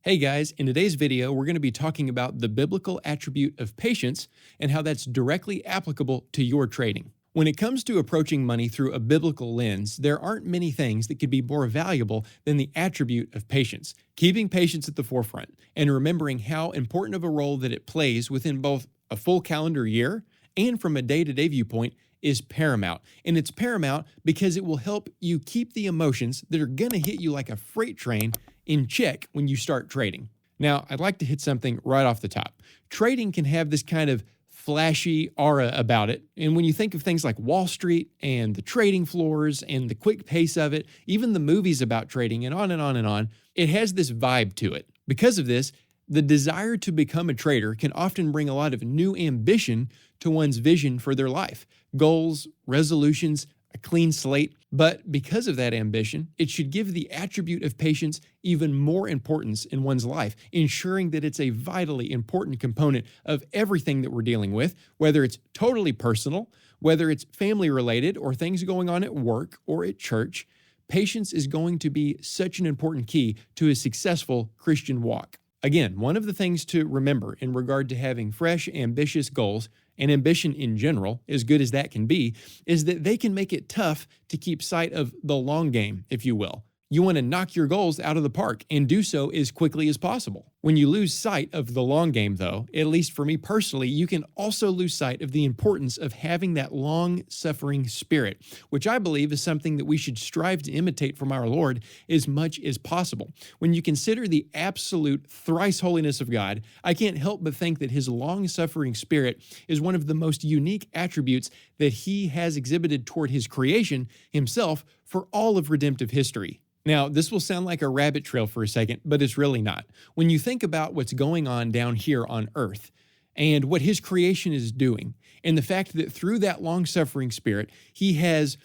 Hey guys, in today's video, we're going to be talking about the biblical attribute of patience and how that's directly applicable to your trading. When it comes to approaching money through a biblical lens, there aren't many things that could be more valuable than the attribute of patience. Keeping patience at the forefront and remembering how important of a role that it plays within both a full calendar year and from a day-to-day viewpoint is paramount. And it's paramount because it will help you keep the emotions that are going to hit you like a freight train in check when you start trading. Now, I'd like to hit something right off the top. Trading can have this kind of flashy aura about it. And when you think of things like Wall Street and the trading floors and the quick pace of it, even the movies about trading and on and on and on, it has this vibe to it. Because of this, the desire to become a trader can often bring a lot of new ambition to one's vision for their life, goals, resolutions, a clean slate. But because of that ambition, it should give the attribute of patience even more importance in one's life, ensuring that it's a vitally important component of everything that we're dealing with, whether it's totally personal, whether it's family related, or things going on at work or at church. Patience is going to be such an important key to a successful Christian walk. Again, one of the things to remember in regard to having fresh, ambitious goals, and ambition in general, as good as that can be, is that they can make it tough to keep sight of the long game, if you will. You want to knock your goals out of the park and do so as quickly as possible. When you lose sight of the long game, though, at least for me personally, you can also lose sight of the importance of having that long-suffering spirit, which I believe is something that we should strive to imitate from our Lord as much as possible. When you consider the absolute thrice holiness of God, I can't help but think that his long-suffering spirit is one of the most unique attributes that he has exhibited toward his creation himself for all of redemptive history. Now, this will sound like a rabbit trail for a second, but it's really not. When you think about what's going on down here on Earth and what his creation is doing, and the fact that through that long-suffering spirit, he has,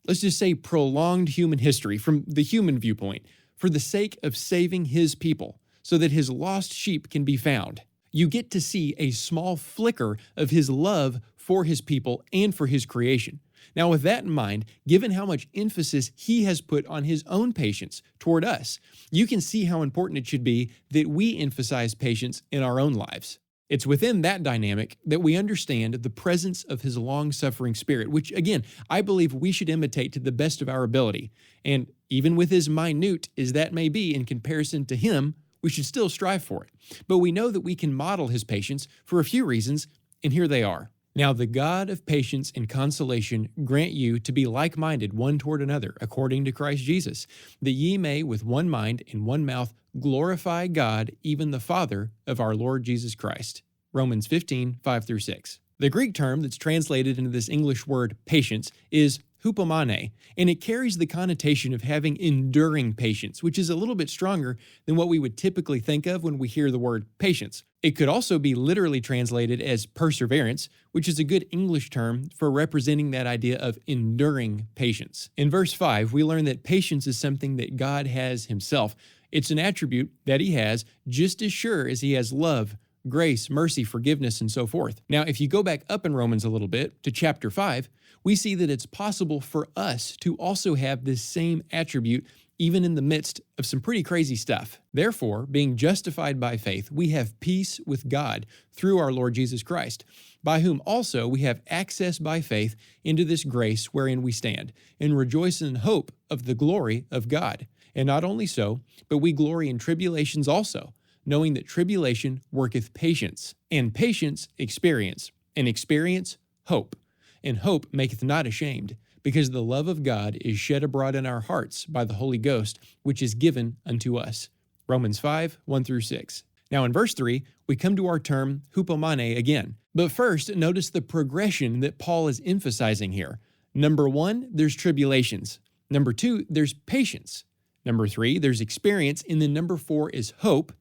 let's just say, prolonged human history from the human viewpoint for the sake of saving his people so that his lost sheep can be found. You get to see a small flicker of his love for his people and for his creation. Now, with that in mind, given how much emphasis he has put on his own patience toward us, you can see how important it should be that we emphasize patience in our own lives. It's within that dynamic that we understand the presence of his long-suffering spirit, which, again, I believe we should imitate to the best of our ability. And even with as minute as that may be in comparison to him, we should still strive for it. But we know that we can model his patience for a few reasons, and here they are. Now the God of patience and consolation grant you to be like-minded one toward another, according to Christ Jesus, that ye may with one mind and one mouth glorify God, even the Father of our Lord Jesus Christ. Romans 15, 5-6. The Greek term that's translated into this English word patience is hupomone, and it carries the connotation of having enduring patience, which is a little bit stronger than what we would typically think of when we hear the word patience. It could also be literally translated as perseverance, which is a good English term for representing that idea of enduring patience. In verse 5, we learn that patience is something that God has himself. It's an attribute that he has just as sure as he has love, grace, mercy, forgiveness, and so forth. Now, if you go back up in Romans a little bit to chapter 5, we see that it's possible for us to also have this same attribute even in the midst of some pretty crazy stuff. Therefore, being justified by faith, we have peace with God through our Lord Jesus Christ, by whom also we have access by faith into this grace wherein we stand, and rejoice in hope of the glory of God. And not only so, but we glory in tribulations also, knowing that tribulation worketh patience, and patience experience, and experience hope. And hope maketh not ashamed, because the love of God is shed abroad in our hearts by the Holy Ghost, which is given unto us. Romans 5, 1-6. Now in verse 3, we come to our term hupomone again. But first, notice the progression that Paul is emphasizing here. Number 1, there's tribulations. Number 2, there's patience. Number 3, there's experience. And then number 4 is hope.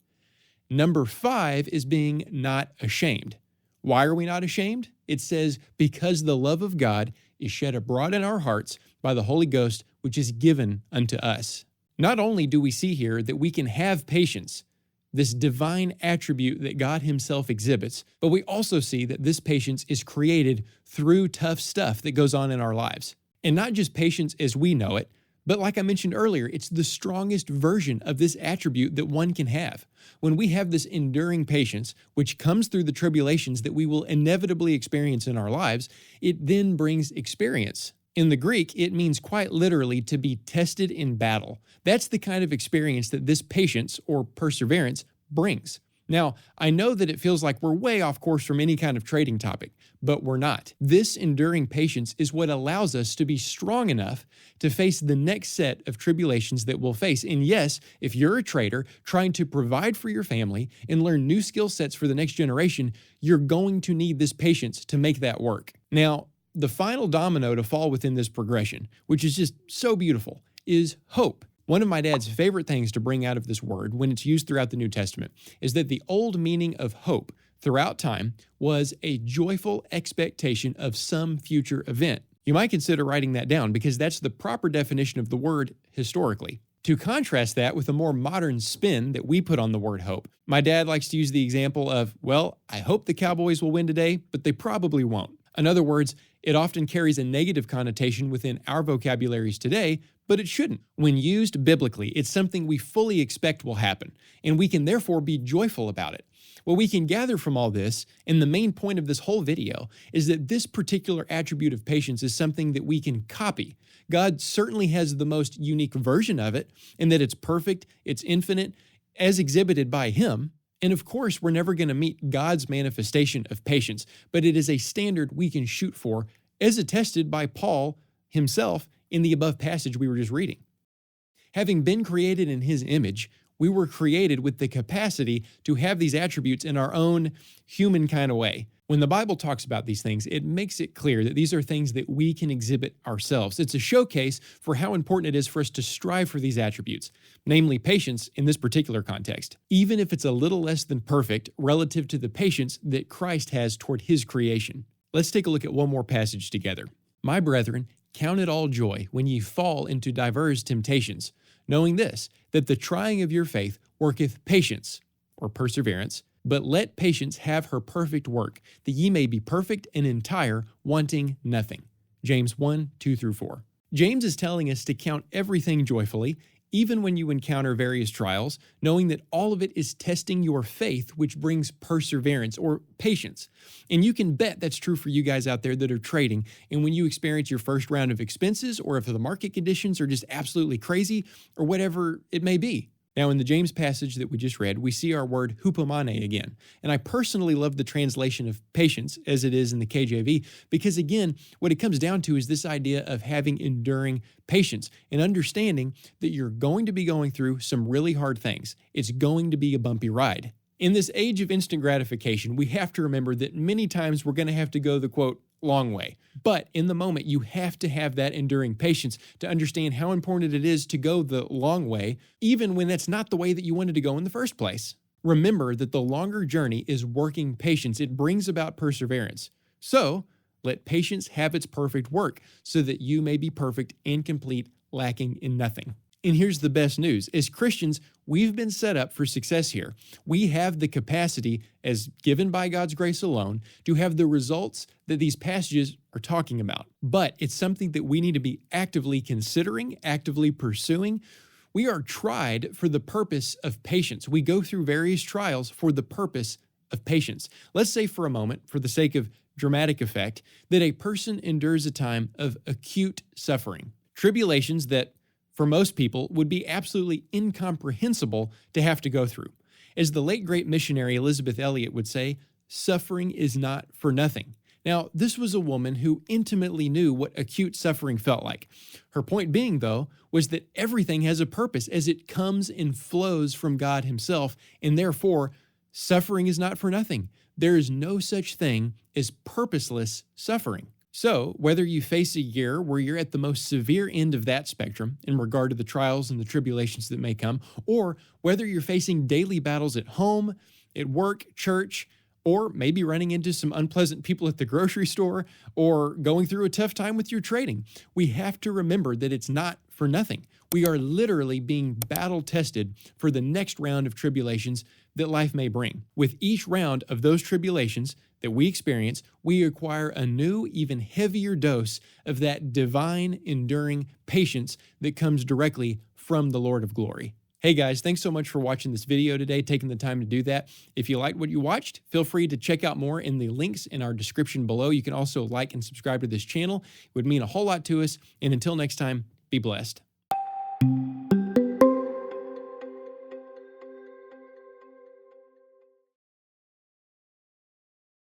Number 5 is being not ashamed. Why are we not ashamed? It says, because the love of God is shed abroad in our hearts by the Holy Ghost, which is given unto us. Not only do we see here that we can have patience, this divine attribute that God himself exhibits, but we also see that this patience is created through tough stuff that goes on in our lives. And not just patience as we know it, But like I mentioned earlier, it's the strongest version of this attribute that one can have. When we have this enduring patience, which comes through the tribulations that we will inevitably experience in our lives, it then brings experience. In the Greek, it means quite literally to be tested in battle. That's the kind of experience that this patience or perseverance brings. Now, I know that it feels like we're way off course from any kind of trading topic, but we're not. This enduring patience is what allows us to be strong enough to face the next set of tribulations that we'll face. And yes, if you're a trader trying to provide for your family and learn new skill sets for the next generation, you're going to need this patience to make that work. Now, the final domino to fall within this progression, which is just so beautiful, is hope. One of my dad's favorite things to bring out of this word when it's used throughout the New Testament is that the old meaning of hope throughout time was a joyful expectation of some future event. You might consider writing that down because that's the proper definition of the word historically. To contrast that with a more modern spin that we put on the word hope, my dad likes to use the example of, well, I hope the Cowboys will win today, but they probably won't. In other words, it often carries a negative connotation within our vocabularies today, but it shouldn't. When used biblically, it's something we fully expect will happen, and we can therefore be joyful about it. What we can gather from all this, and the main point of this whole video, is that this particular attribute of patience is something that we can copy. God certainly has the most unique version of it, in that it's perfect, it's infinite, as exhibited by Him. And of course, we're never going to meet God's manifestation of patience, but it is a standard we can shoot for, as attested by Paul himself in the above passage we were just reading. Having been created in His image, we were created with the capacity to have these attributes in our own human kind of way. When the Bible talks about these things, it makes it clear that these are things that we can exhibit ourselves. It's a showcase for how important it is for us to strive for these attributes, namely patience in this particular context, even if it's a little less than perfect relative to the patience that Christ has toward His creation. Let's take a look at one more passage together. My brethren, count it all joy when ye fall into divers temptations, knowing this, that the trying of your faith worketh patience, or perseverance. But let patience have her perfect work, that ye may be perfect and entire, wanting nothing. James 1:2-4. James is telling us to count everything joyfully, even when you encounter various trials, knowing that all of it is testing your faith, which brings perseverance or patience. And you can bet that's true for you guys out there that are trading. And when you experience your first round of expenses, or if the market conditions are just absolutely crazy, or whatever it may be. Now, in the James passage that we just read, we see our word hupomone again. And I personally love the translation of patience as it is in the KJV, because again, what it comes down to is this idea of having enduring patience and understanding that you're going to be going through some really hard things. It's going to be a bumpy ride. In this age of instant gratification, we have to remember that many times we're going to have to go the, quote, long way. But in the moment, you have to have that enduring patience to understand how important it is to go the long way, even when that's not the way that you wanted to go in the first place. Remember that the longer journey is working patience. It brings about perseverance. So let patience have its perfect work, so that you may be perfect and complete, lacking in nothing. And here's the best news. As Christians, we've been set up for success here. We have the capacity, as given by God's grace alone, to have the results that these passages are talking about. But it's something that we need to be actively considering, actively pursuing. We are tried for the purpose of patience. We go through various trials for the purpose of patience. Let's say for a moment, for the sake of dramatic effect, that a person endures a time of acute suffering, tribulations that for most people would be absolutely incomprehensible to have to go through. As the late great missionary Elizabeth Elliot would say, suffering is not for nothing. Now, this was a woman who intimately knew what acute suffering felt like. Her point being, though, was that everything has a purpose as it comes and flows from God Himself, and therefore, suffering is not for nothing. There is no such thing as purposeless suffering. So, whether you face a year where you're at the most severe end of that spectrum in regard to the trials and the tribulations that may come, or whether you're facing daily battles at home, at work, church, or maybe running into some unpleasant people at the grocery store, or going through a tough time with your trading, we have to remember that it's not for nothing. We are literally being battle tested for the next round of tribulations that life may bring. With each round of those tribulations, that we experience, we acquire a new, even heavier dose of that divine, enduring patience that comes directly from the Lord of glory. Hey guys, thanks so much for watching this video today, taking the time to do that. If you liked what you watched, feel free to check out more in the links in our description below. You can also like and subscribe to this channel. It would mean a whole lot to us. And until next time, be blessed.